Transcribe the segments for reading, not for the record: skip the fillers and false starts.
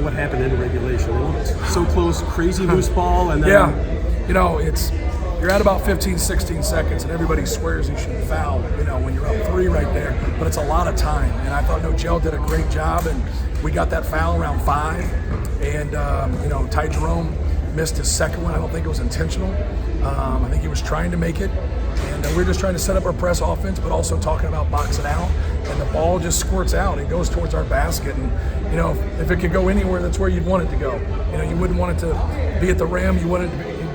what happened in regulation. It looked so close, crazy loose ball, and then Yeah, you know, you're at about 15, 16 seconds, and everybody swears you should foul, you know, when you're up 3 right there. But it's a lot of time, and I thought Nogel did a great job, and we got that foul around 5. And, you know, Ty Jerome missed his second one. I don't think it was intentional. I think he was trying to make it. And we were just trying to set up our press offense, but also talking about boxing out. And the ball just squirts out. It goes towards our basket. And, you know, if it could go anywhere, that's where you'd want it to go. You know, you wouldn't want it to be at the rim. You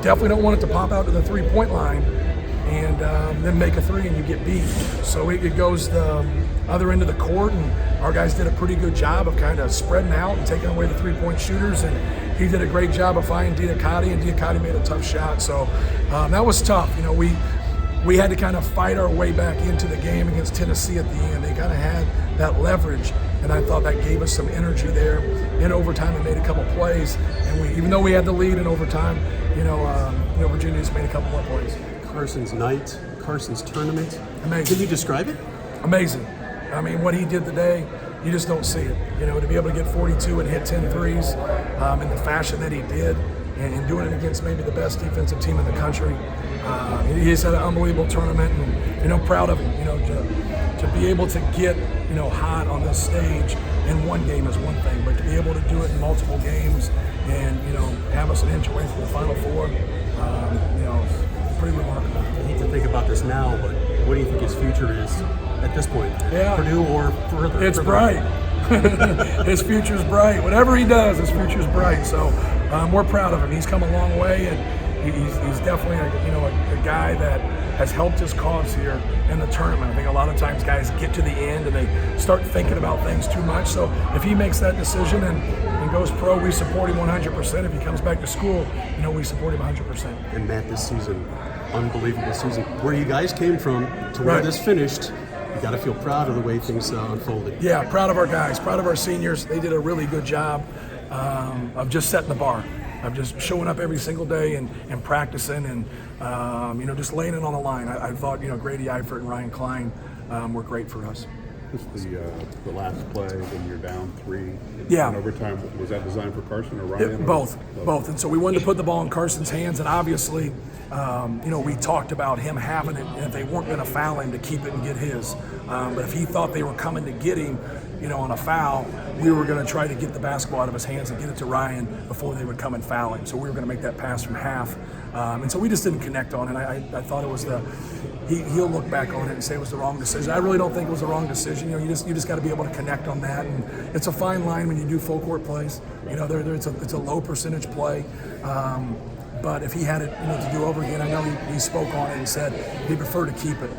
definitely don't want it to pop out to the 3-point line and then make a 3 and you get beat. So it goes the other end of the court, and our guys did a pretty good job of kind of spreading out and taking away the 3-point shooters. And he did a great job of finding Diakate, and Diakate made a tough shot. So that was tough. You know, we had to kind of fight our way back into the game against Tennessee at the end. They kind of had that leverage, and I thought that gave us some energy there. In overtime, we made a couple plays, and even though we had the lead in overtime, you know, Virginia just made a couple more plays. Carson's night, Carson's tournament. Amazing. Can you describe it? Amazing. I mean, what he did today, you just don't see it. You know, to be able to get 42 and hit 10 threes in the fashion that he did, and doing it against maybe the best defensive team in the country. He's had an unbelievable tournament, and, you know, proud of him. You know, to be able to get, you know, hot on this stage in one game is one thing, but to be able to do it in multiple games and, you know, have us an inch away from the Final Four, you know, pretty remarkable. I hate to think about this now, but what do you think his future is at this point? Yeah. Purdue or further? It's bright. His future's bright. Whatever he does, his future's bright. So we're proud of him. He's come a long way, and he's definitely a guy that has helped his cause here in the tournament. I think a lot of times guys get to the end and they start thinking about things too much. So if he makes that decision and goes pro, we support him 100%. If he comes back to school, you know, we support him 100%. And Matt, this season, unbelievable season. Where you guys came from to where Right. this finished, you got to feel proud of the way things unfolded. Yeah, proud of our guys, proud of our seniors. They did a really good job of just setting the bar, of just showing up every single day and practicing and, you know, just laying it on the line. I thought, you know, Grady Eifert and Ryan Klein were great for us. Just the last play when you're down 3 Yeah. in overtime, was that designed for Carson or Ryan? Both. And so we wanted to put the ball in Carson's hands, and obviously, you know, we talked about him having it, and if they weren't going to foul him, to keep it and get his. But if he thought they were coming to get him, you know, on a foul, we were going to try to get the basketball out of his hands and get it to Ryan before they would come and foul him. So we were going to make that pass from half. And so we just didn't connect on it. I thought it was he'll look back on it and say it was the wrong decision. I really don't think it was the wrong decision. You know, you just got to be able to connect on that. And it's a fine line when you do full court plays. You know, it's a low percentage play. But if he had it, you know, to do over again, I know he spoke on it and said he'd prefer to keep it.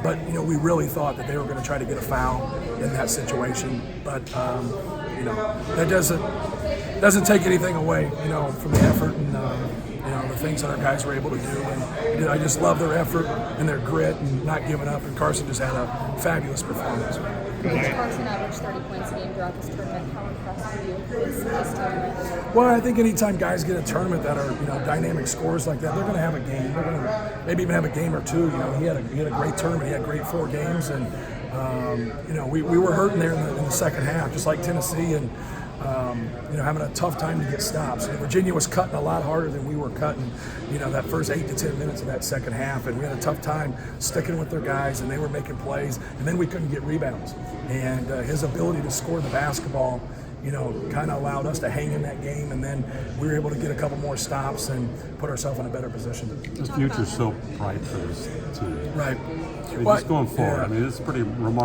But, you know, we really thought that they were going to try to get a foul in that situation. But, you know, that doesn't take anything away, you know, from the effort and, you know, the things that our guys were able to do. And I just love their effort and their grit and not giving up. And Carson just had a fabulous performance. Carson averaged 30 points a game throughout this tournament. How impressed were you with this tournament? Well, I think anytime guys get a tournament that are, you know, dynamic scores like that, they're going to have a game. They're going to maybe even have a game or two. You know, he had a great tournament. He had great 4 games, and you know, we were hurting there in the second half, just like Tennessee, and you know, having a tough time to get stops. And Virginia was cutting a lot harder than we were cutting, you know, that first 8 to 10 minutes of that second half, and we had a tough time sticking with their guys, and they were making plays, and then we couldn't get rebounds. And his ability to score the basketball, you know, kind of allowed us to hang in that game, and then we were able to get a couple more stops and put ourselves in a better position. The future's so bright for this team. Right. I mean, just going forward, Yeah. I mean, it's pretty remarkable.